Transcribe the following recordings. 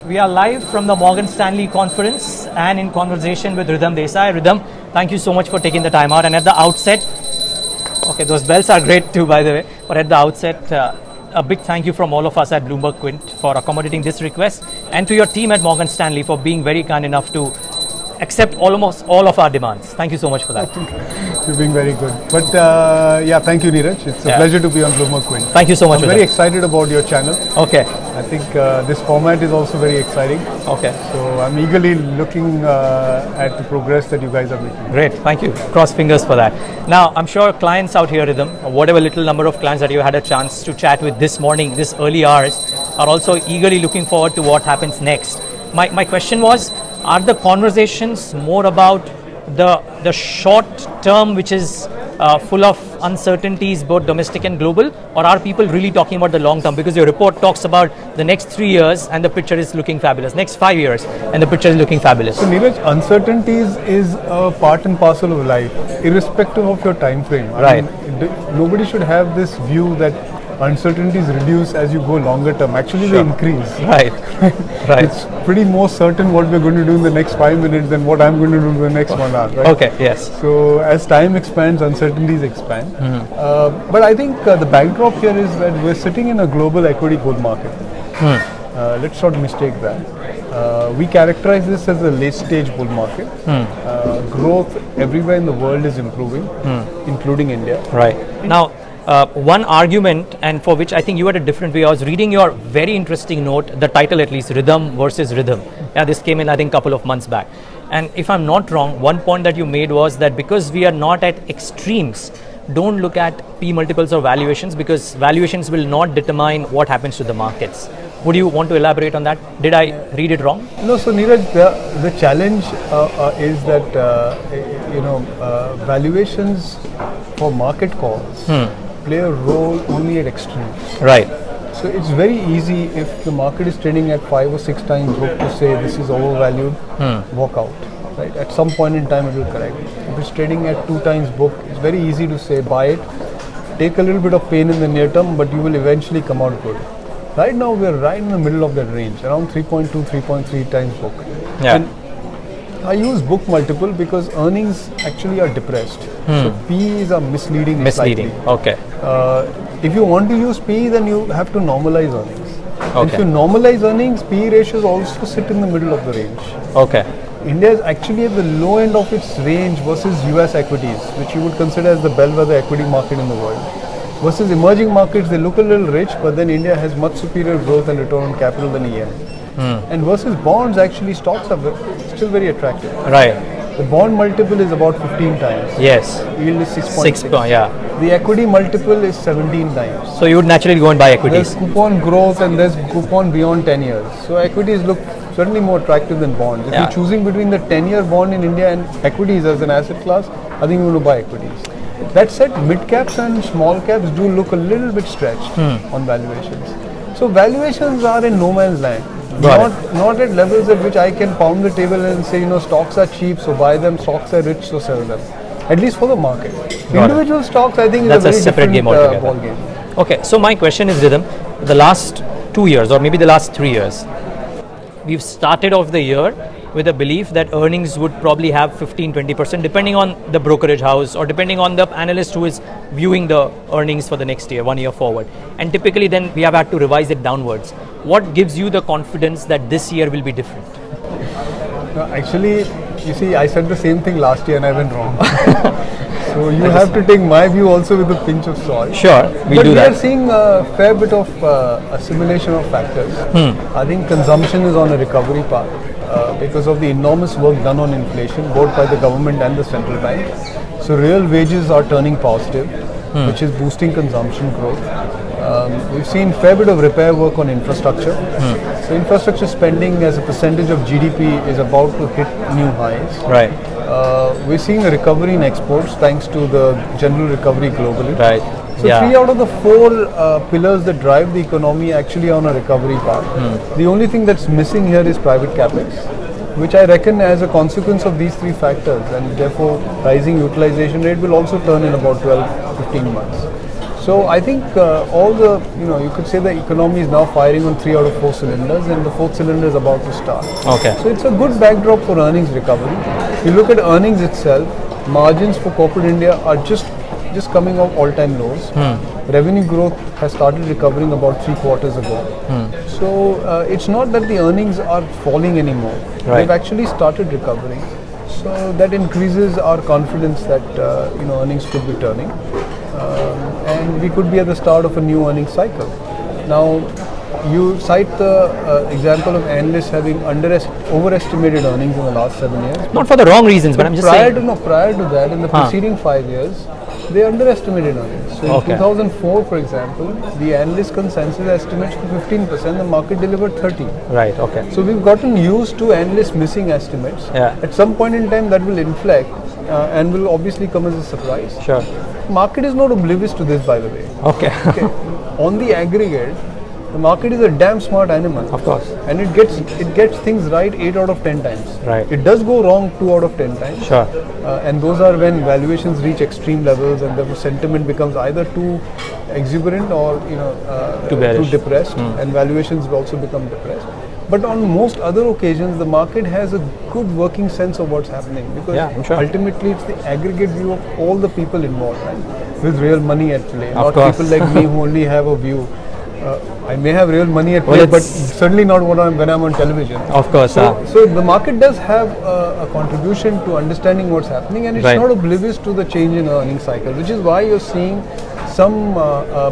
We are live from the Morgan Stanley conference and in conversation with Ridham Desai. Ridham, thank you so much for taking the time out. And at the outset, okay, those bells are great too, by the way. But at the outset, a big thank you from all of us at Bloomberg Quint for accommodating this request, and to your team at Morgan Stanley for being very kind enough to accept almost all of our demands. Thank you so much for that. You're being very good. But yeah, thank you, Neeraj. It's a pleasure to be on Bloomberg Quint. Thank you so much. I'm very excited about your channel. Okay. I think this format is also very exciting. Okay. So I'm eagerly looking at the progress that you guys are making. Great. Thank you. Cross fingers for that. Now, I'm sure clients out here, Ridham, whatever little number of clients that you had a chance to chat with this morning, this early hours, are also eagerly looking forward to what happens next. My question was, are the conversations more about the short term, which is full of uncertainties, both domestic and global, or are people really talking about the long term? Because your report talks about the next 3 years and the picture is looking fabulous. Next 5 years and the picture is looking fabulous. So Neeraj, uncertainties is a part and parcel of life, irrespective of your time frame. Right. Nobody should have this view that uncertainties reduce as you go longer term. Actually, they increase. Right. Right. It's pretty more certain what we're going to do in the next 5 minutes than what I'm going to do in the next 1 hour. Right? Okay. Yes. So as time expands, uncertainties expand. But I think the backdrop here is that we're sitting in a global equity bull market. Let's not mistake that. We characterize this as a late stage bull market. Growth everywhere in the world is improving, including India. Right. Now, one argument, and for which I think you had a different view. I was reading your very interesting note, the title at least, Rhythm versus Rhythm. Yeah, this came in I think couple of months back. And if I'm not wrong, one point that you made was that because we are not at extremes, don't look at P multiples or valuations, because valuations will not determine what happens to the markets. Would you want to elaborate on that? Did I read it wrong? No, so Neeraj, the challenge is that valuations for market calls play a role only at extremes. Right. So it's very easy if the market is trading at 5 or 6 times book to say this is overvalued, walk out. Right. At some point in time it will correct. If it's trading at 2 times book, it's very easy to say buy it, take a little bit of pain in the near term, but you will eventually come out good. Right now we're right in the middle of that range, around 3.2, 3.3 times book. Yeah. And I use book multiple because earnings actually are depressed. So PEs are misleading. Misleading. Slightly. Okay. If you want to use PE, then you have to normalize earnings. Okay. If you normalize earnings, PE ratios also sit in the middle of the range. Okay. India is actually at the low end of its range versus US equities, which you would consider as the bellwether equity market in the world. Versus emerging markets, they look a little rich, but then India has much superior growth and return on capital than EM. And versus bonds, actually stocks are still very attractive. Right. The bond multiple is about 15 times. Yes. Yield is 6.6. Yeah. The equity multiple is 17 times. So you would naturally go and buy equities. There's coupon growth and there's coupon beyond 10 years. So equities look certainly more attractive than bonds. If you're choosing between the 10-year bond in India and equities as an asset class, I think you want to buy equities. That said, mid caps and small caps do look a little bit stretched on valuations. So valuations are in no man's land. Not at levels at which I can pound the table and say, stocks are cheap, so buy them, stocks are rich, so sell them. At least for the market. Individual stocks, I think, is a very separate game different altogether. ball game. Okay, so my question is, Ridham, the last 2 years or maybe the last 3 years, we've started off the year with a belief that earnings would probably have 15-20% depending on the brokerage house or depending on the analyst who is viewing the earnings for the next year, 1 year forward. And typically then we have had to revise it downwards. What gives you the confidence that this year will be different? Actually, you see, I said the same thing last year and I went wrong. So you have to take my view also with a pinch of salt. Sure, we do that. But we are seeing a fair bit of assimilation of factors. I think consumption is on a recovery path because of the enormous work done on inflation, both by the government and the central bank. So real wages are turning positive, which is boosting consumption growth. We've seen fair bit of repair work on infrastructure. So infrastructure spending as a percentage of GDP is about to hit new highs. Right. We're seeing a recovery in exports thanks to the general recovery globally. Right. So 3 out of the 4 pillars that drive the economy actually are on a recovery path. The only thing that's missing here is private capex, which I reckon as a consequence of these 3 factors, and therefore rising utilization rate will also turn in about 12-15 months. So I think you could say the economy is now firing on 3 out of 4 cylinders, and the 4th cylinder is about to start. Okay. So it's a good backdrop for earnings recovery. You look at earnings itself, margins for corporate India are just coming off all-time lows. Revenue growth has started recovering about 3 quarters ago. So it's not that the earnings are falling anymore. Right. They've actually started recovering. So that increases our confidence that earnings could be turning, and we could be at the start of a new earnings cycle. Now, you cite the example of analysts having overestimated earnings in the last 7 years. Not for the wrong reasons, but I'm just saying. Prior to that, in the preceding 5 years, they underestimated earnings. So in 2004, for example, the analyst consensus estimates for 15%, the market delivered 30%. Right, okay. So we've gotten used to analysts missing estimates. Yeah. At some point in time, that will inflect and will obviously come as a surprise. Sure. Market is not oblivious to this, by the way. Okay. On the aggregate, the market is a damn smart animal. Of course. And it gets things right 8 out of 10 times. Right. It does go wrong 2 out of 10 times. Sure. And those are when valuations reach extreme levels, and therefore sentiment becomes either too exuberant or too depressed, and valuations will also become depressed. But on most other occasions, the market has a good working sense of what's happening, because ultimately it's the aggregate view of all the people involved, right? With real money at play, not people like me who only have a view. I may have real money at play, but certainly not when I'm on television. Of course. So the market does have a contribution to understanding what's happening, and it's not oblivious to the change in earnings cycle, which is why you're seeing some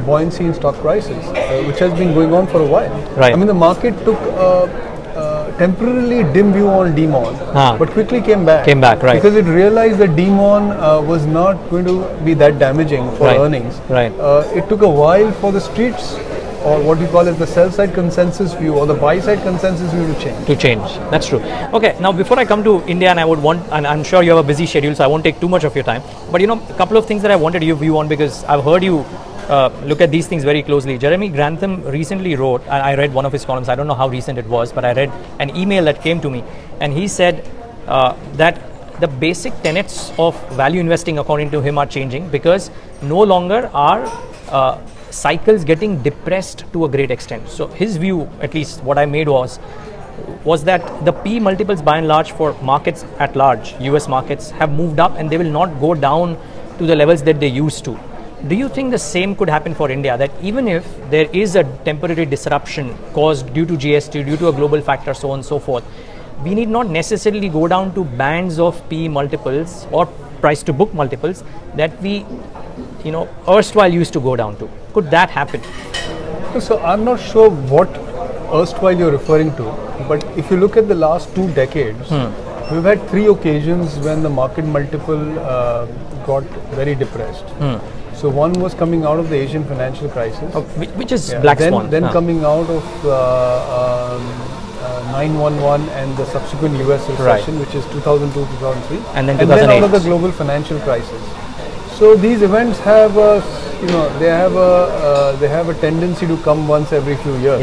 buoyancy in stock prices, which has been going on for a while. Right. I mean, the market took a temporarily dim view on demon, but quickly came back. Right. Because it realized that demon was not going to be that damaging for earnings. Right. It took a while for the streets, or what you call it, the sell-side consensus view or the buy-side consensus view to change. That's true. Okay, now before I come to India, and I'm sure you have a busy schedule, so I won't take too much of your time. But a couple of things that I wanted your view on, because I've heard you look at these things very closely. Jeremy Grantham recently wrote, and I read one of his columns, I don't know how recent it was, but I read an email that came to me, and he said that the basic tenets of value investing according to him are changing, because no longer are cycles getting depressed to a great extent. So his view, at least what I made was that the P multiples by and large for markets at large, US markets, have moved up, and they will not go down to the levels that they used to. Do you think the same could happen for India, that even if there is a temporary disruption caused due to GST, due to a global factor, so on and so forth, we need not necessarily go down to bands of P multiples or price to book multiples that we erstwhile used to go down to? Could that happen? So I'm not sure what erstwhile you're referring to, but if you look at the last 2 decades, we've had 3 occasions when the market multiple got very depressed. So one was coming out of the Asian financial crisis, which is black swan. Then coming out of 9/11 and the subsequent US recession, which is 2002-2003, and then 2008. And then out of the global financial crisis. So these events have they have a tendency to come once every few years.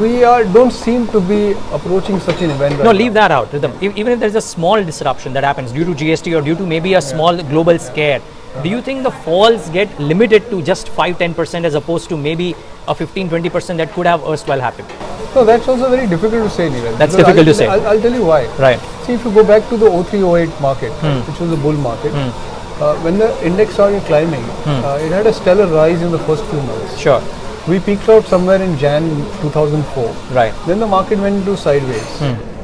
We don't seem to be approaching such an event. No, leave that out, Ridham. Even if there's a small disruption that happens due to GST or due to maybe a small global scare, do you think the falls get limited to just 5-10% as opposed to maybe a 15-20% that could have erstwhile happened? No, that's also very difficult to say, Neeraj. That's difficult to say. I'll tell you why. Right. See, if you go back to the 03-08 market, which was a bull market, when the index started climbing, it had a stellar rise in the first few months. Sure. We peaked out somewhere in Jan 2004. Right. Then the market went into sideways.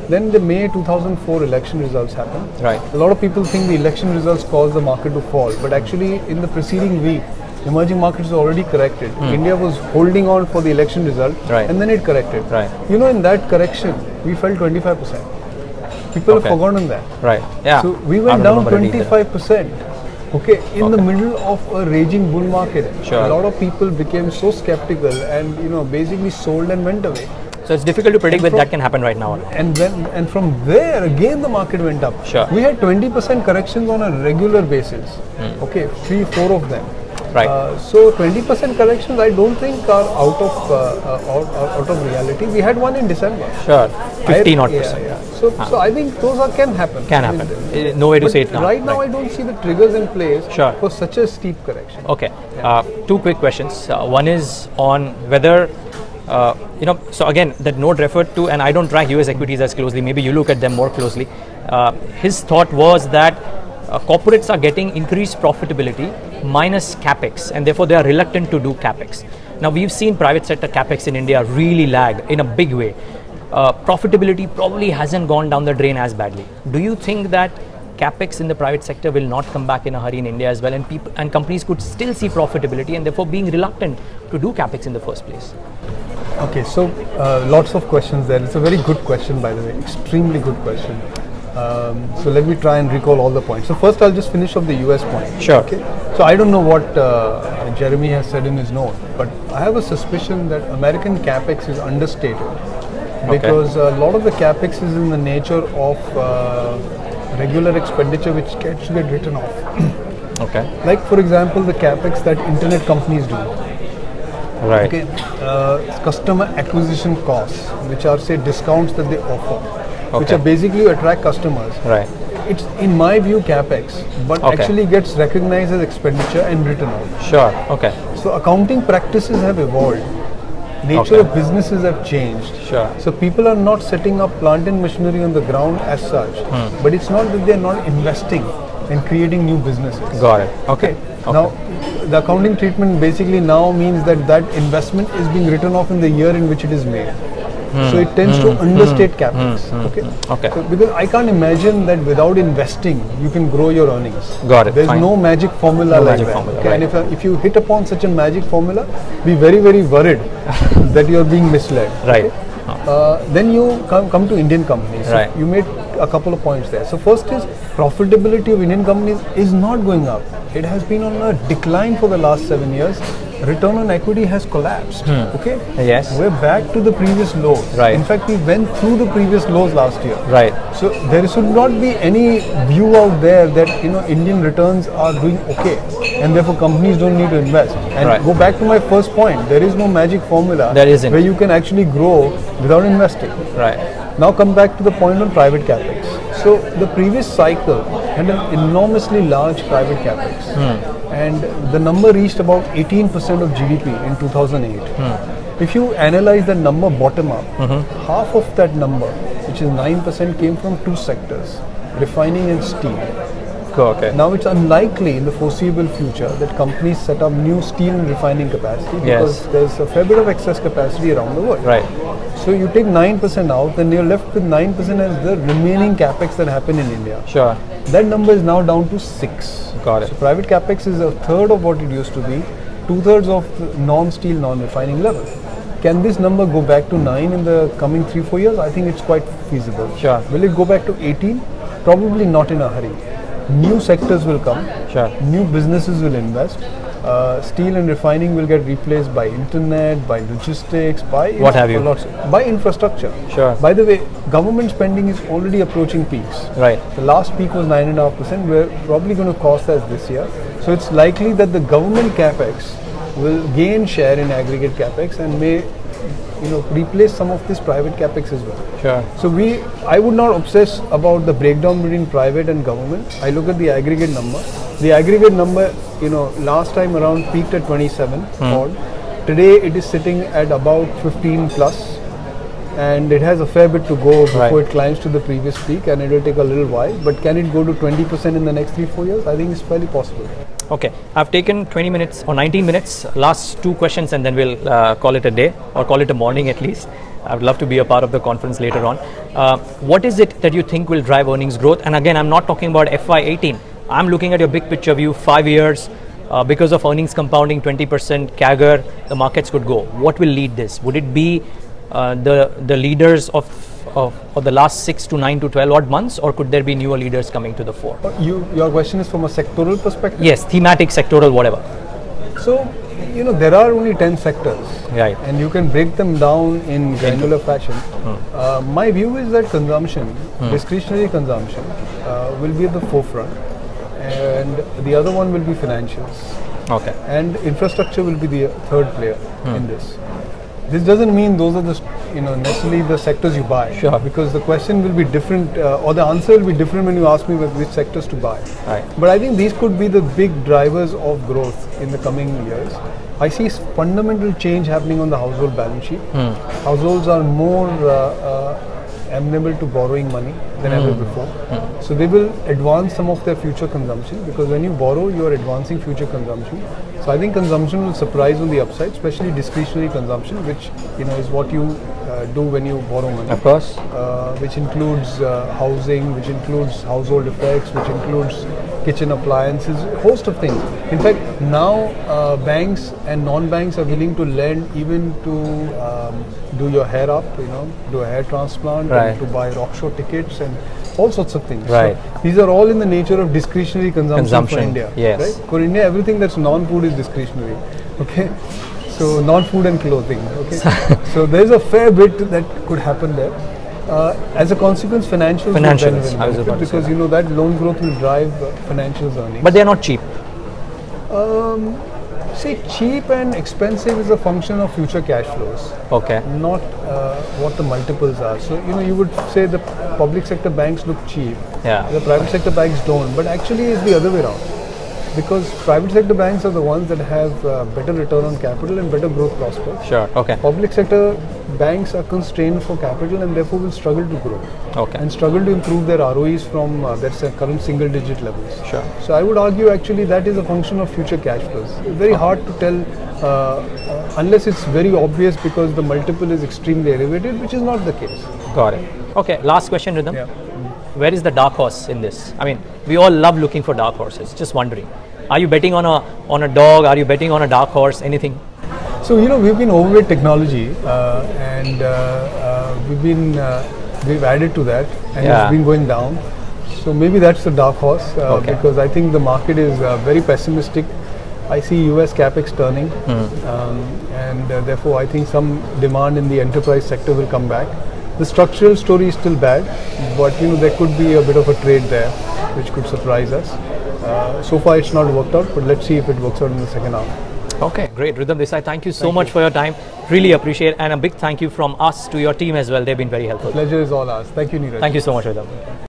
Then the May 2004 election results happened. Right. A lot of people think the election results caused the market to fall, but actually in the preceding week, emerging markets were already corrected. India was holding on for the election result, and then it corrected. Right. In that correction, we fell 25%. People have forgotten that. Right. Yeah. So we went down 25%. Okay, in the middle of a raging bull market, a lot of people became so skeptical and basically sold and went away. So it's difficult to predict when that can happen right now. And from there again the market went up. Sure. We had 20% corrections on a regular basis. Okay, 3-4 of them. Right. So 20% corrections I don't think are out of reality. We had one in December. Sure. 15 odd percent. Yeah. So I think those can happen. Can happen. No way to say it now. Right now I don't see the triggers in place for such a steep correction. Okay. Two quick questions. One is on whether so again, that note referred to, and I don't track US equities as closely, maybe you look at them more closely. His thought was that corporates are getting increased profitability minus capex, and therefore they are reluctant to do capex. Now we've seen private sector capex in India really lag in a big way. Profitability probably hasn't gone down the drain as badly. Do you think that capex in the private sector will not come back in a hurry in India as well, and people and companies could still see profitability and therefore being reluctant to do capex in the first place? Okay, so lots of questions there. It's a very good question, by the way, extremely good question. So let me try and recall all the points. So first I'll just finish off the US point. Sure. Okay. So I don't know what Jeremy has said in his note, but I have a suspicion that American capex is understated because a lot of the capex is in the nature of regular expenditure which gets written off. Okay. Like for example, the capex that internet companies do. Right. Okay. Customer acquisition costs, which are say discounts that they offer, which are basically to attract customers. Right. It's in my view capex, but actually gets recognized as expenditure and written off. Sure. Okay. So accounting practices have evolved. Nature of businesses have changed. Sure. So people are not setting up plant and machinery on the ground as such, but it's not that they're not investing in creating new businesses. Got it. Okay. Now, the accounting treatment basically now means that that investment is being written off in the year in which it is made. So it tends to understate capex. Okay. So because I can't imagine that without investing you can grow your earnings. Got it. There's no magic formula like that. Okay. And if you hit upon such a magic formula, be very worried that you are being misled. Right. Then you come to Indian companies. So you made a couple of points there. So first is profitability of Indian companies is not going up. It has been on a decline for the last 7 years. Return on equity has collapsed. Okay. Yes. We're back to the previous lows. Right. In fact, we went through the previous lows last year. Right. So there should not be any view out there that Indian returns are doing okay, and therefore companies don't need to invest. And go back to my first point. There is no magic formula. There isn't. Where you can actually grow without investing. Right. Now come back to the point on private capex. So the previous cycle had an enormously large private capex, and the number reached about 18% of GDP in 2008. If you analyze the number bottom up, half of that number, which is 9%, came from two sectors: refining and steel. Okay. Now it's unlikely in the foreseeable future that companies set up new steel and refining capacity because there's a fair bit of excess capacity around the world. Right. So you take 9% out, then you're left with 9% as the remaining capex that happened in India. Sure. That number is now down to 6. Got it. So private capex is a third of what it used to be, 2/3 of the non-steel, non-refining level. Can this number go back to 9 in the coming 3-4 years? I think it's quite feasible. Sure. Will it go back to 18? Probably not in a hurry. New sectors will come. Sure. New businesses will invest. Steel and refining will get replaced by internet, by logistics, by what have you, by infrastructure. Sure. By the way, government spending is already approaching peaks. Right. The last peak was 9.5%. We're probably going to cross that this year. So it's likely that the government capex will gain share in aggregate capex and may replace some of this private capex as well. Sure. So I would not obsess about the breakdown between private and government. I look at the aggregate number. The aggregate number, last time around peaked at 27 odd. Today it is sitting at about 15 plus, and it has a fair bit to go before it climbs to the previous peak, and it will take a little while. But can it go to 20% in the next 3-4 years? I think it's fairly possible. Okay, I've taken 20 minutes or 19 minutes, last 2 questions, and then we'll call it a day, or call it a morning at least. I would love to be a part of the conference later on. What is it that you think will drive earnings growth? And again, I'm not talking about FY18. I'm looking at your big picture view, 5 years, because of earnings compounding 20% CAGR, the markets could go. What will lead this? Would it be the leaders of the last 6 to 9 to 12 odd months, or could there be newer leaders coming to the fore? Your question is from a sectoral perspective? Yes, thematic, sectoral, whatever. So, there are only 10 sectors, right, and you can break them down in granular fashion. My view is that consumption, discretionary consumption, will be at the forefront, and the other one will be financials. Okay. And infrastructure will be the third player in this. This doesn't mean those are the necessarily the sectors you buy. Sure. Because the question will be different, or the answer will be different when you ask me which sectors to buy. Right. But I think these could be the big drivers of growth in the coming years. I see fundamental change happening on the household balance sheet. Households are more amenable to borrowing money than ever before. So they will advance some of their future consumption, because when you borrow, you are advancing future consumption. So I think consumption will surprise on the upside, especially discretionary consumption, which is what you do when you borrow money. Of course. Which includes housing, which includes household effects, which includes kitchen appliances, a host of things. In fact, now banks and non-banks are willing to lend even to do your hair up, do a hair transplant, and to buy rock show tickets and all sorts of things. Right. So these are all in the nature of discretionary consumption for India. Yes. Right? For India, everything that's non-food is discretionary. Okay. So non-food and clothing. Okay. So there's a fair bit that could happen there. As a consequence, financials will benefit because that loan growth will drive financials earnings. But they're not cheap. See, cheap and expensive is a function of future cash flows. Okay. Not what the multiples are. So you would say the public sector banks look cheap. Yeah. The private sector banks don't. But actually, it's the other way around. Because private sector banks are the ones that have better return on capital and better growth prospects. Sure. Okay. Public sector banks are constrained for capital and therefore will struggle to grow. Okay. And struggle to improve their ROEs from their current single digit levels. Sure. So I would argue actually that is a function of future cash flows. Very hard to tell unless it's very obvious because the multiple is extremely elevated, which is not the case. Got it. Okay. Last question, Ridham. Yeah. Where is the dark horse in this? I mean, we all love looking for dark horses. Just wondering. Are you betting on a dog? Are you betting on a dark horse? Anything? So we've been overweight technology, and we've added to that, and it's been going down. So maybe that's the dark horse because I think the market is very pessimistic. I see US capex turning, and therefore I think some demand in the enterprise sector will come back. The structural story is still bad, but there could be a bit of a trade there, which could surprise us. So far it's not worked out, but let's see if it works out in the second half. Okay, great. Ridham Desai, thank you so much for your time. Really appreciate it. And a big thank you from us to your team as well. They've been very helpful. Pleasure is all ours. Thank you, Neeraj. Thank you so much, Ridham.